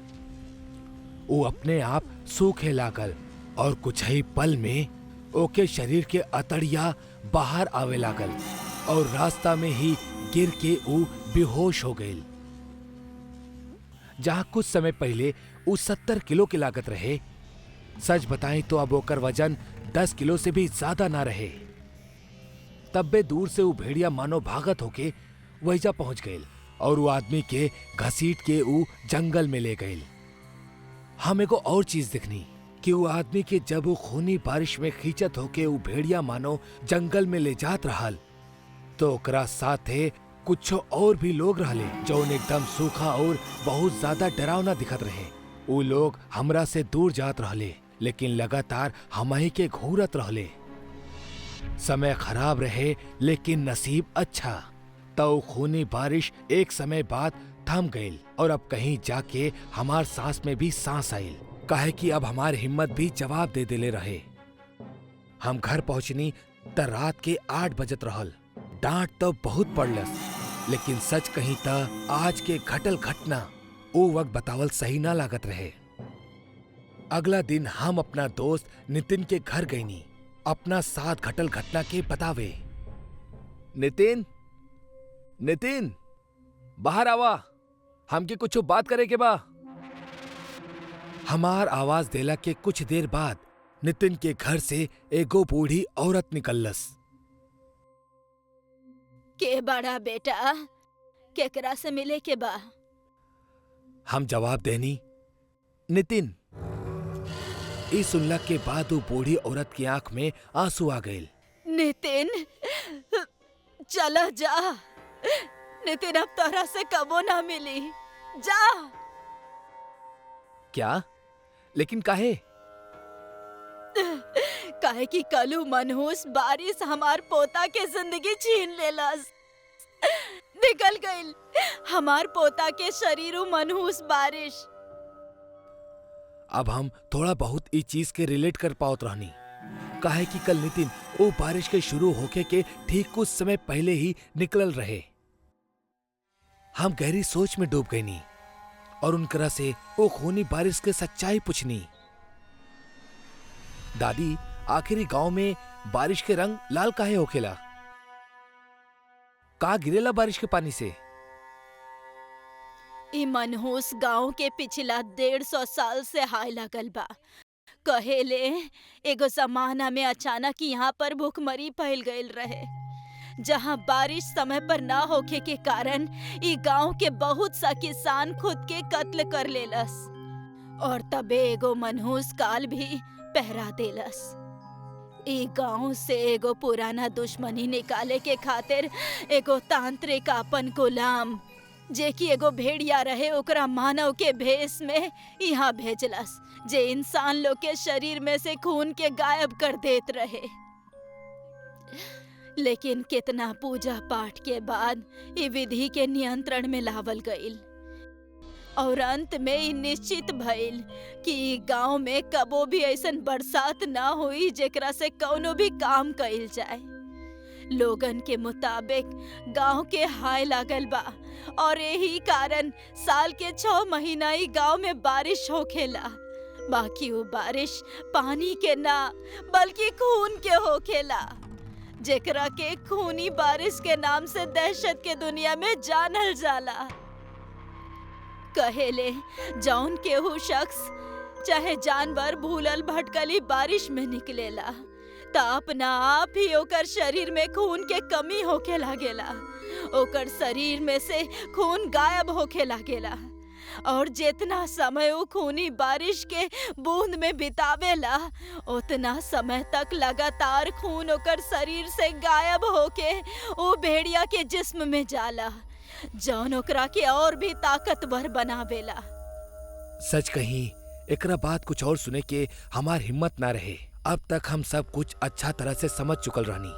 वो अपने आप सूखे लागल और कुछ ही पल में ओके शरीर के अतड़िया बाहर आवे लागल और रास्ता में ही गिर के वो बेहोश हो गई। जहां कुछ समय पहले वो 70 किलो की लागत रहे, सच बताएं तो अब ओकर वजन 10 किलो से भी ज्यादा ना रहे। तब्बे दूर से वो भेड़िया मानो भागत होके वहीजा पहुंच गईल और वो आदमी के घसीट के वो जंगल में ले गईल। हमें को और चीज दिखनी कि वो आदमी के जब वो खूनी बारिश में खींचत होके वो भेड़िया मानो जंगल में ले जात रहल तो ओकरा साथे कुछ और भी लोग रहले जौन एकदम सूखा और बहुत ज्यादा डरावना दिखत रहे। वो लोग हमरा से दूर जात रहले लेकिन लगातार हमही के घूरत रहले। समय खराब रहे लेकिन नसीब अच्छा। तो खूनी बारिश एक समय बाद थम गईल और अब कहीं जाके हमार सांस में भी सांस आईल काहे कि अब हमार हिम्मत भी जवाब दे देले रहे। हम घर पहुंचनी त रात के 8 बजत रहल। डांट तो बहुत पड़लस लेकिन सच कहीं त आज के घटल घटना वो वक्त बतावल सही ना लागत रहे। अगला दिन हम अपना दोस्त नितिन के घर गईनी अपना साथ घटल घटना के बतावे। नितिन नितिन बाहर आवा, हमके कुछ बात करे के बा। हमार आवाज देला के कुछ देर बाद नितिन के घर से एगो बूढ़ी औरत निकलस। के बड़ा बेटा, केकरा से मिले के बा? हम जवाब देनी नितिन। ई सुनला के बाद वो बूढ़ी औरत की आंख में आंसू आ गए। नितिन चला जा, नितिन अब तोरा से कबो ना मिली, जा। क्या? लेकिन काहे? काहे कि कलू मनहूस बारिश हमार पोता के जिंदगी छीन लेलस। निकल गईल हमार पोता के शरीर मनहूस बारिश। अब हम थोड़ा बहुत ई चीज के रिलेट कर पावत रहनी काहे कि कल नितिन वो बारिश के शुरू होके के ठीक कुछ समय पहले ही निकलल रहे। हम गहरी सोच में डूब गईनी और उनकरा से वो खूनी बारिश के सच्चाई पूछनी। दादी, आखिरी गांव में बारिश के रंग लाल काहे होखेला? का गिरेला बारिश के पानी से? ई मनहूस गांव के पिछला 150 साल से हाय लागल बा। कहेले एगो जमाना में अचानक यहाँ पर भूखमरी फैल गईल रहे जहाँ बारिश समय पर ना होखे के कारण ई गांव के बहुत सा किसान खुद के कत्ल कर लेलस और तबे एगो मनहूस काल भी पहरा देलस। ई गांव से एगो पुराना दुश्मनी निकाले के खातिर एगो तांत्रिक अपन गुलाम जे कि एगो भेड़िया रहे ओकरा मानव के भेष में यहाँ भेजलस जे इंसान लोग के शरीर में से खून के गायब कर देत रहे। लेकिन कितना पूजा पाठ के बाद ये विधि के नियंत्रण में लावल गईल और अंत में ये निश्चित भइल कि गांव में कबो भी ऐसन बरसात ना हुई जेकरा से कौनो भी काम कइल जाए। लोगन के मुताबिक गांव के हाय लागल बा और यही कारण साल के 6 महीना ही गांव में बारिश होखेला। बाकी वो बारिश पानी के ना बल्कि खून के होखेला जेकरा के खूनी बारिश के नाम से दहशत के दुनिया में जानल जाला। कहेले जौन केहू शख्स चाहे जानवर भूलल भटकली बारिश में निकलेला त अपना आप ही ओकर शरीर में खून के कमी होखे लागेला। ओकर शरीर में से खून गायब होखे लागेला और जितना समय वो खूनी बारिश के बूंद में बितावेला उतना समय तक लगातार खून ओकर शरीर से गायब होके वो भेड़िया के जिस्म में जाला जौन ओकरा के और भी ताकतवर बनावेला। सच कहीं एकरा बात कुछ और सुने के हमार हिम्मत ना रहे। अब तक हम सब कुछ अच्छा तरह से समझ चुकल रहनी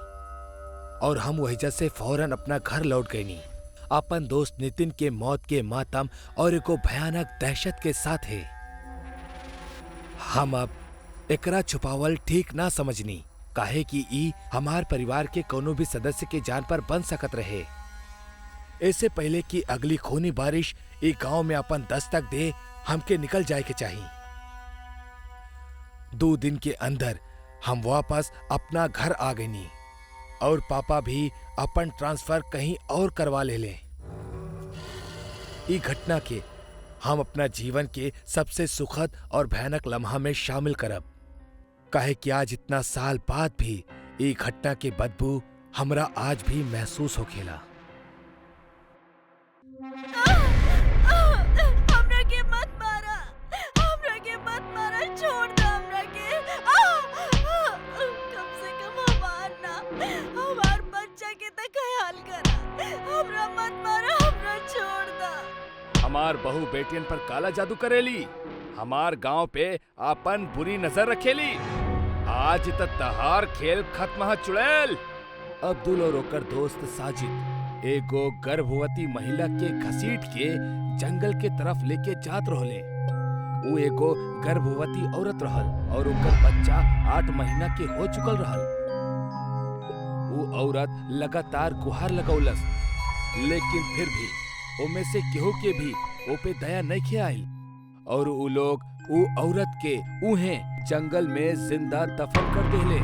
और हम वहीजा से फौरन अपना घर लौट गईनी अपन दोस्त नितिन के मौत के मातम और एको भयानक दहशत के साथ है। हम अब एकरा छुपावल ठीक ना समझनी काहे कि ई हमार परिवार के कोनो भी सदस्य के जान पर बन सकत रहे। इससे पहले कि अगली खूनी बारिश ई गांव में अपन दस्तक दे हमके निकल जाए के चाहिए। 2 दिन के अंदर हम वापस अपना घर आ गईनी और पापा भी अपन ट्रांसफर कहीं और करवा ले। ई घटना के हम अपना जीवन के सबसे सुखद और भयानक लम्हा में शामिल करब काहे कि आज इतना साल बाद भी ई घटना के बदबू हमरा आज भी महसूस होखेला। हमरा के मत मारा, हमरा के मत मारा, छोड़ दो हमरा के। कम से कम हमार बच्चा के तो ख्याल करा। हमरा मत मारा, हमरा छोड़ दो। हमार बहू बेटियन पर काला जादू करेली, हमार गांव पे आपन बुरी नजर रखेली। आज तक तहार खेल खत्म है चुड़ैल। अब्दुल और ओकर दोस्त साजिद एगो गर्भवती महिला के घसीट के जंगल के तरफ लेके जात रहले। वो एगो गर्भवती औरत रहल और ओकर बच्चा 8 महीना के हो चुकल रहल। वो औरत लगातार गुहार लगौलस, लेकिन फिर भी ओमे से केहू के भी ओ पे दया नहीं आइल और उ लोग उ औरत के उहे जंगल में जिंदा दफन कर देले।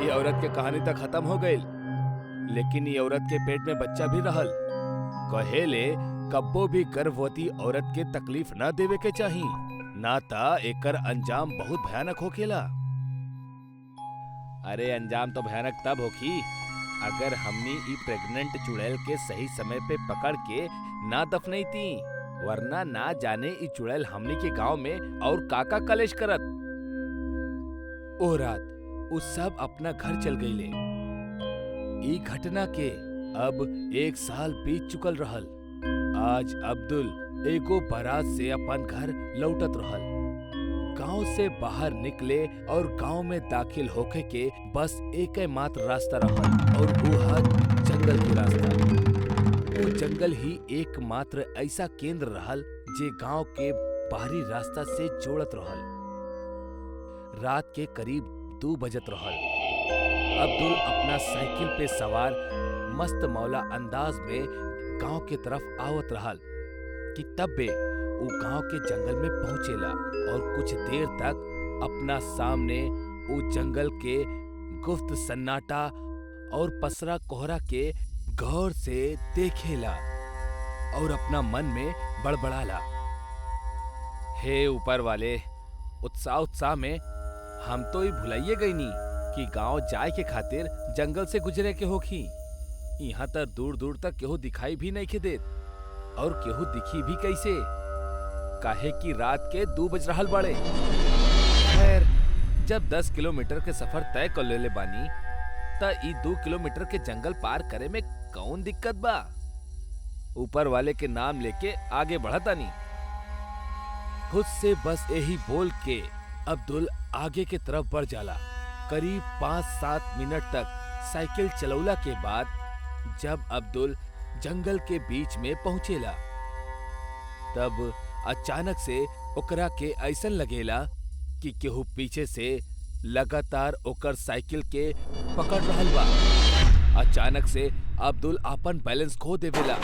ये औरत के कहानी तक खत्म हो गई, लेकिन ये औरत के पेट में बच्चा भी रहल। कहेले कब्बो भी गर्भवती औरत के तकलीफ न देवे के चाही, ना ता एकर अंजाम बहुत भयानक होखेला। अरे अंजाम तो भयानक तब होखी अगर हमनी ई प्रेग्नेंट चुड़ैल के सही समय पे पकड़ के ना दफनैती, वरना ना जाने ई चुड़ैल हमनी के गांव में और काका कलेश करत। ओ रात उ सब अपना घर चल गईले। ई घटना के अब 1 साल बीत चुकल रहल। आज अब्दुल एगो बारात से अपन घर लौटत रहल। गांव से बाहर निकले और गांव में दाखिल होके के बस एक मात्र रास्ता रहल और वो जंगल के रास्ता। वो जंगल ही एकमात्र ऐसा केंद्र रहल जे गांव के बाहरी रास्ता से जोड़त रहल। रात के करीब 2 बजत रहल। अब्दुल अपना साइकिल पे सवार मस्त मौला अंदाज में गांव के तरफ आवत रहल कि तब बे वो गांव के जंगल में पहुंचेला और कुछ देर तक अपना सामने वो जंगल के गुप्त सन्नाटा और पसरा कोहरा के गौर से देखेला और अपना मन में बड़बड़ाला, हे ऊपर वाले, उत्साह में हम तो ही भुलाइए गई नी कि गांव जाए के खातिर जंगल से गुजरे के होखी। यहाँ तक दूर दूर तक केहू दिखाई भी नहीं के देत और केहू दिखी भी कैसे, काहे कि रात के 2 बज रहल बाड़े। खैर जब 10 किलोमीटर के सफर तय कर लेले बानी त ई 2 किलोमीटर के जंगल पार करे में कौन दिक्कत बा। ऊपर वाले के नाम लेके आगे बढ़तानी। खुद से बस यही बोल के अब्दुल आगे के तरफ बढ़ जाला। करीब 5-7 मिनट तक साइकिल चलौला के बाद जब अब्दुल जंगल के बीच में पहुंचेला तब अचानक से ओकरा के ऐसन लगेला कि केहू पीछे से लगातार ओकर साइकिल के पकड़ रहल बा। अचानक से अब्दुल अपन बैलेंस खो देवेला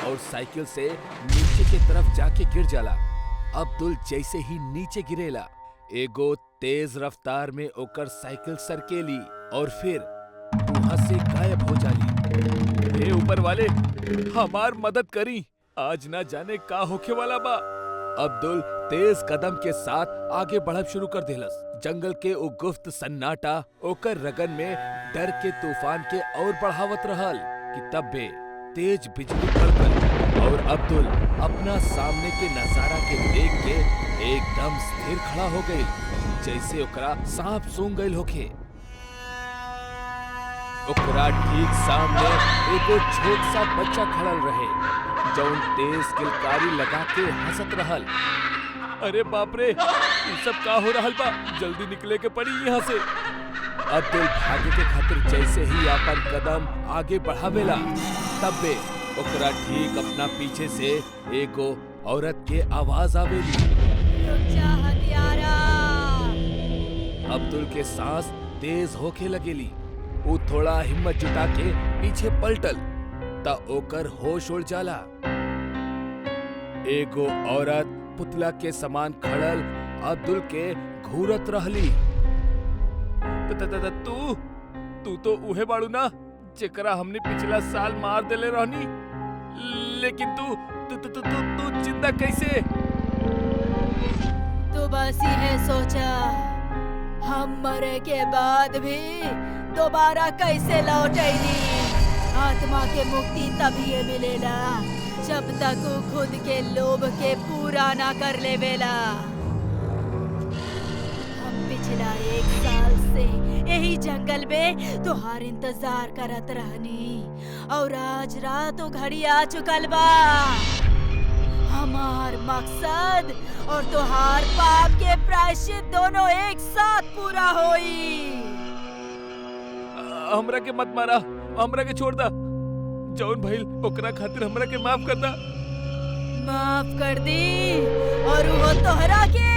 और साइकिल से नीचे के तरफ जाके गिर जाला। अब्दुल जैसे ही नीचे गिरेला एगो तेज रफ्तार में ओकर साइकिल सरकेली और फिर वहां से गायब हो जाली। हे ऊपर वाले, हमार मदद करी, आज ना जाने का होखे वाला बा। अब्दुल तेज कदम के साथ आगे बढ़ब शुरू कर देलस। जंगल के ओ गुप्त सन्नाटा ओकर रगन में डर के तूफान के और बढ़ावत रहल कि तब बे तेज बिजली कड़कल और अब्दुल अपना सामने के नजारा के देख के एकदम स्थिर खड़ा हो गई, जैसे ओकरा सांप सूंघ गइल होखे। ओकरा ठीक सामने एगो छोट सा बच्चा खड़ल रहे जौन तेज किलकारी लगा के हंसत रहल। अरे बाप रे, ये सब का हो रहल बा, जल्दी निकले के पड़ी यहाँ से। अब्दुल भागे के खातिर जैसे ही अपन कदम आगे बढ़ावेला तब बे ओकरा ठीक अपना पीछे से एगो औरत के आवाज आवेली। रुक जा हत्यारा। अब्दुल के सांस तेज होके लगेली। वो थोड़ा हिम्मत जुटा के पीछे पलटल ता ओकर होश उड़ जाला। एगो औरत पुतला के समान खड़ल अब्दुल के घूरत रहली। तू तो उहे बाड़ू ना जेकरा हमने पिछला साल मार देले रहनी, लेकिन तू जिंदा कैसे? तू बस ये सोचा हम मरे के बाद भी दोबारा कैसे लौटेनी? आत्मा के मुक्ति तभी मिलेला जब तक वो खुद के लोभ के पूरा ना कर लेवेला। हम पिछला 1 साल से यही जंगल में तुहार इंतजार करत रहनी और आज रात वो घड़ी आ चुकल बा। हमार मकसद और तुहार पाप के प्रायश्चित दोनों एक साथ पूरा होई। हमरा के मत मारा, हमरा के छोड़ दा। जौन भइल ओकरा खातिर हमरा के माफ कर दा। माफ कर दी और वो तोहरा के।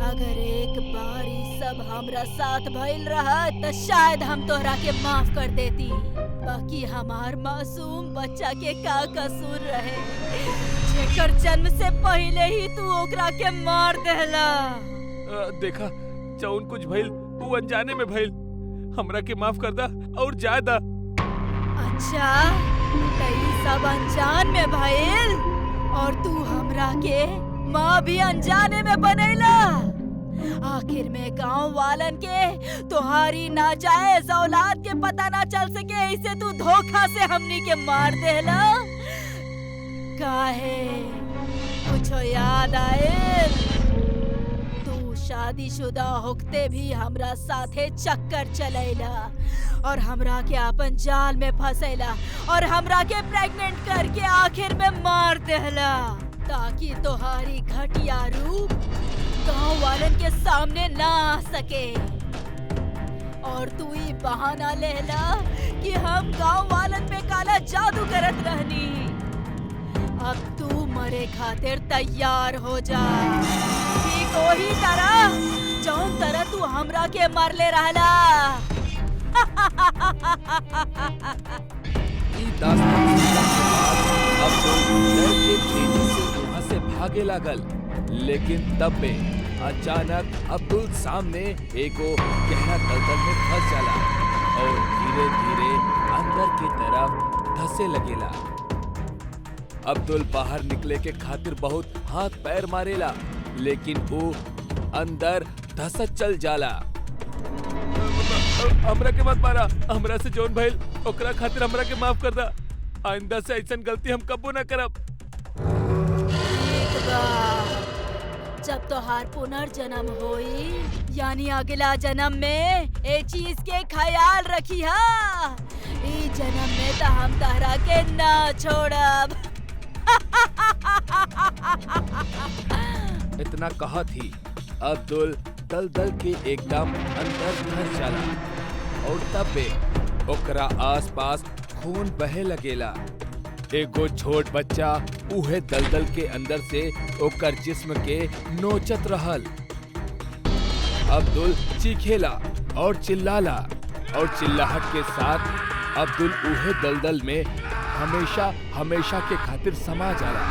अगर एक बार ही सब हमरा साथ भइल रहा तो शायद हम तोहरा के माफ कर देती। बाकी हमार मासूम बच्चा के का कसूर रहे जेकर जन्म से पहले ही तू ओकरा के मार देला। देखा जौन कुछ भइल वो अनजाने में भइल। हमरा के माफ कर दा और जाए दा। अच्छा कई सब अनजान में भइल और तू हमरा के माँ भी अनजाने में बनैला। आखिर में गांव वालन के तुम्हारी नाजायज औलाद के पता ना चल सके ऐसे तू धोखा से हमनी के मार देला। काहे कुछ याद आए? तू शादीशुदा होते भी हमरा साथे चक्कर चलेला और हमरा के अपन जाल में फंसेला और हमरा के प्रेग्नेंट करके आखिर में मार देला ताकि तुम्हारी घटिया रूप गांव वालन के सामने ना आ सके। और तू ही बहाना लेला कि हम गांव वालन पे काला जादू करत रहनी। अब तू मरे खातिर तैयार हो जा। ठीक वही तरह जौन तरह तू हमरा के मारले रहला। अब तो डर के तेजी से वहाँ से भागे लागल। लेकिन तब में अचानक अब्दुल सामने एगो गहरा दलदल में फंस जाला और धीरे धीरे अंदर की तरफ धसे लगेला। अब्दुल बाहर निकले के खातिर बहुत हाथ पैर मारेला लेकिन वो अंदर धसत चल जाला। हमरा के मत मारा, हमरा से जौन भइल ओकरा खातिर हमरा के माफ कर दा। आइंदा से ऐसन गलती हम कबो ना करब। जब तोहार पुनर्जन्म होई यानी अगला जन्म में ए चीज के ख्याल रखिहा। ई जन्म में तो हम तहरा के ना छोड़ब। इतना कहा थी अब्दुल दलदल के एकदम अंदर धस जाला और तब पे ओकरा आसपास खून बहे लगेला। एगो छोट बच्चा उहे दलदल के अंदर से ओकर जिस्म के नोचत रहल। अब्दुल चीखेला और चिल्लाला और चिल्लाहट के साथ अब्दुल उहे दलदल में हमेशा हमेशा के खातिर समा जाला।